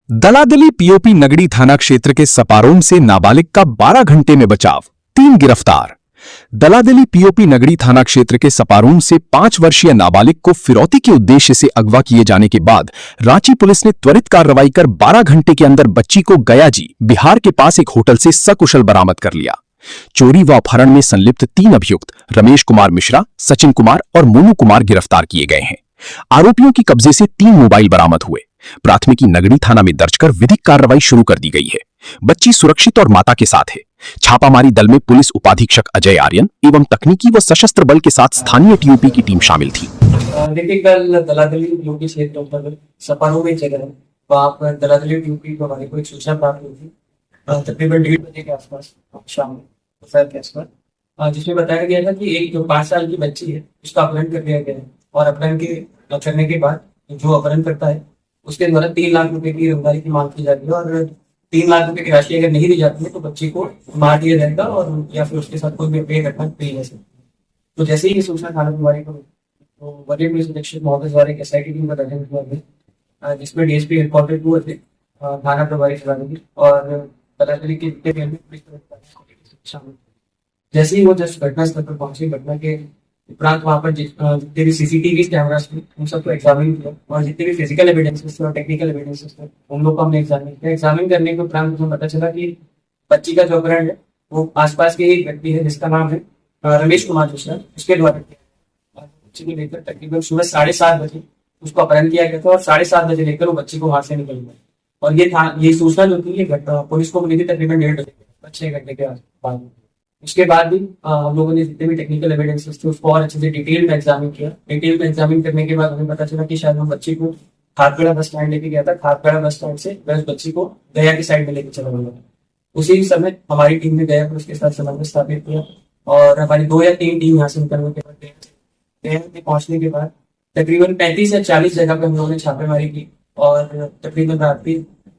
Daladali POP Nagri थाना क्षेत्र के सपारोम से नाबालिग का 12 घंटे में बचाव, 3 गिरफ्तार। दलादली पीओपी नगड़ी थाना क्षेत्र के सपारोम से 5 वर्षीय नाबालिग को फिरौती के उद्देश्य से अगवा किए जाने के बाद रांची पुलिस ने त्वरित कार्रवाई कर 12 घंटे के अंदर बच्ची को गयाजी, बिहार के पास एक होटल से सकुशल बरामद कर लिया। चोरी व अपहरण में संलिप्त 3 अभियुक्त रमेश कुमार मिश्रा, सचिन कुमार और मोनू कुमार गिरफ्तार किए गए हैं। आरोपियों की कब्जे से 3 मोबाइल बरामद हुए। प्राथमिकी नगड़ी थाना में दर्ज कर विधिक कार्रवाई शुरू कर दी गई है। बच्ची सुरक्षित और माता के साथ है। छापामारी दल में पुलिस उपाधीक्षक अजय आर्यन एवं तकनीकी व सशस्त्र बल के साथ स्थानीय टीओपी की टीम शामिल थी। देखिए, कल दलादली यूपी क्षेत्र पर सपारों में जगह है, वहाँ पर दलादली यूपी को हमारे को एक सूचना प्राप्त हुई थी तकरीबन 1:30 बजे के आसपास, शाम में दोपहर के आसपास, जिसमें बताया गया था कि एक जो 5 साल की बच्ची है उसका अपहरण कर लिया गया है और अपहरण करने के बाद जो अपहरण करता है उसके द्वारा 3 लाख रुपए की रंगदारी की मांग की जाती है और 3 लाख रुपए की राशि अगर नहीं दी जाती है तो बच्ची को मार दिया जाएगा और या फिर उसके साथ कोई भी अप्रिय घटना पेश जा सकती है। तो जैसे ही ये सूचना थाना प्रभारी को तो वरीय पुलिस अधीक्षक महोदय द्वारा एक SIT टीम का गठन किया गया, जिसमें DSP हेडक्वार्टर 2 थे, थाना प्रभारी सलाहगी और दलादली के पुलिस शामिल। जैसे ही वो जस्ट घटनास्थल पर पहुंचे, घटना के उपरांत वहाँ पर जितने भी CCTV कैमरास थे उन सबको एग्जामिन किया और जितने भी फिजिकल एविडेंसेस थे और टेक्निकल एविडेंसेस थे उन लोग को हमने एग्जामिन किया। एग्जामिन करने के उपरांत हमें पता चला कि बच्ची का जो अपहरण है वो आसपास के एक व्यक्ति है जिसका नाम है रमेश कुमार मिश्रा, उसके द्वारा किया। बच्ची को लेकर तकरीबन सुबह 7:30 बजे उसको अपहरण किया गया था और 7:30 बजे लेकर वो बच्ची को वहां से निकल गया। और ये सूचना जो थी ये घटना पुलिस को मिली थी तकरीबन 1:30 बजे, 6 घंटे के बाद। उसके बाद भी हम लोगों ने जितने भी टेक्निकल एविडेंसेस थे उसको और अच्छे से डिटेल में एग्जामिन किया। डिटेल में एग्जामिन करने के बाद हमें पता चला कि शायद हम बच्ची को खारपेड़ा बस स्टैंड लेके गया था। खारपेड़ा बस स्टैंड से मैं उस बच्ची को गया की साइड में लेके चला गया। उसी समय हमारी टीम ने गया पर उसके साथ समन्वय स्थापित किया और हमारी 2 या 3 टीम यहाँ से निकलने के बाद गया में पहुंचने के बाद तकरीबन 35 या 40 जगह पे हम लोगों ने छापेमारी की और तकरीबन रात के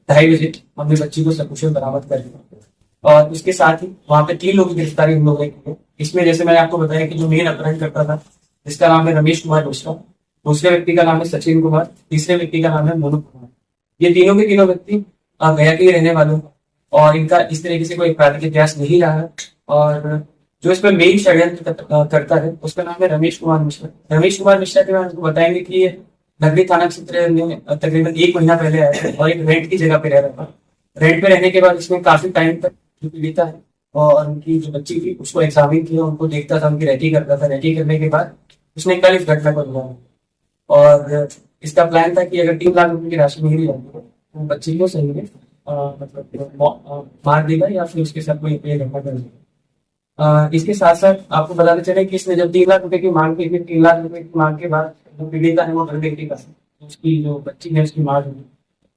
2:30 बजे हमने बच्ची को सकुशल बरामद कर लिया। और उसके साथ ही वहां पे 3 लोगों की गिरफ्तारी हम लोगों ने की। इसमें जैसे मैंने आपको बताया कि जो मेन अपहरण करता था जिसका नाम है रमेश कुमार मिश्रा, दूसरे व्यक्ति का नाम है सचिन कुमार, तीसरे व्यक्ति का नाम है मोनू कुमार। ये तीनों के तीनों व्यक्ति गया के रहने वाले हैं और इनका इस तरीके से कोई आपराधिक इतिहास नहीं रहा है। और जो इसमें मेन षड्यंत्र करता है उसका नाम है रमेश कुमार मिश्रा। रमेश कुमार मिश्रा के बारे में आपको बताएंगे कि ये नगरी थाना क्षेत्र में तकरीबन 1 महीना पहले आया था और एक रेंट की जगह पे रह रहा था। रेंट पे रहने के बाद इसमें काफी टाइम तक जो पीड़िता है और उनकी जो बच्ची थी उसको एग्जामिन किया, उनको देखता था, उनकी रेटी करता था। रेटी करने के बाद उसने कल इस घटना को लिया और इसका प्लान था कि अगर 3 लाख रुपए की राशि नहीं दी जाती तो बच्ची को सही में मतलब मार देगा या फिर उसके साथ कोई घटना कर देगा। इसके साथ साथ आपको बताते चले कि इसने जब 3 लाख रुपए की मांग की, 3 लाख रुपए की मांग के बाद जो पीड़िता है वो घर बेटी का उसकी जो बच्ची है उसकी मार हुई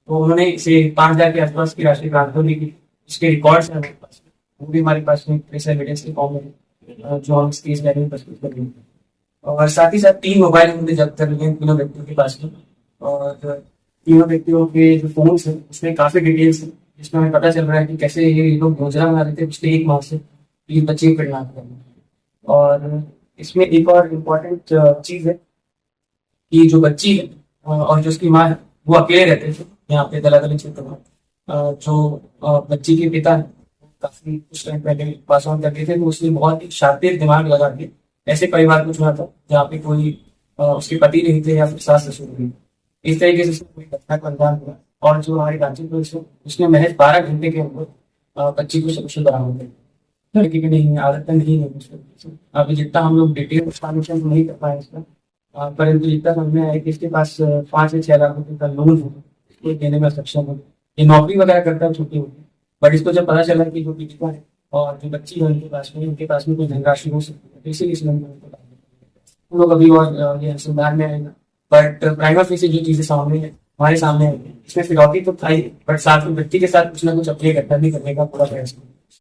तो उन्होंने इसे 5,000 के आसपास की राशि ट्रांसफर दी की। इसके रिकॉर्ड्स हैं हमारे पास, वो भी हमारे पास में प्रेस एविडेंस के फॉर्म में जो हम इसकी डायरी में प्रस्तुत कर रहे हैं। और साथ ही साथ 3 मोबाइल हमने जब्त कर लिए हैं तीनों व्यक्तियों के पास में और तीनों व्यक्तियों के जो फोन है उसमें काफी डिटेल्स है जिसमें हमें पता चल रहा है कि कैसे ये लोग योजना बना रहे थे पिछले 1 माह से इस बच्चे की परिणाम करना। और इसमें एक और इम्पोर्टेंट चीज है कि जो बच्ची है और जो उसकी माँ है वो अकेले रहते थे यहाँ पे दलादली क्षेत्र में। जो बच्ची के पिता है काफी कुछ टाइम पहले पास ऑन कर गए थे तो उसने बहुत ही शातिर दिमाग लगा के ऐसे परिवार को चुना था जहाँ पे कोई उसके पति नहीं थे या फिर सास ससुर नहीं। इस तरीके से उसने कोई घटना को अंजाम दिया और जो हमारी रांची पुलिस है उसने महज 12 घंटे के अंदर बच्ची को सकुशल बरामद किया। लड़की की नहीं है, आदत नहीं है। अभी जितना हम लोग डिटेल इंफॉर्मेशन नहीं कर पाए इसका, परंतु जितना समझ आया कि इसके पास 5 से 6 लाख रुपए का लोन है देने में सक्षम है। ये नौकरी वगैरह करता है छोटी मोटी, बट इसको जब पता चला कि जो पीड़िता है और जो बच्ची है उनके पास में कोई धनराशि हो सकती है तो इसीलिए हम लोग अभी और ये अनुसंधान में आएगा। बट प्राइमा फेसी जो चीजें सामने है हमारे सामने है इसमें फिरौती तो था ही बट साथ में बच्ची के साथ कुछ ना कुछ अपनी घटना भी करने का पूरा प्रयास किया।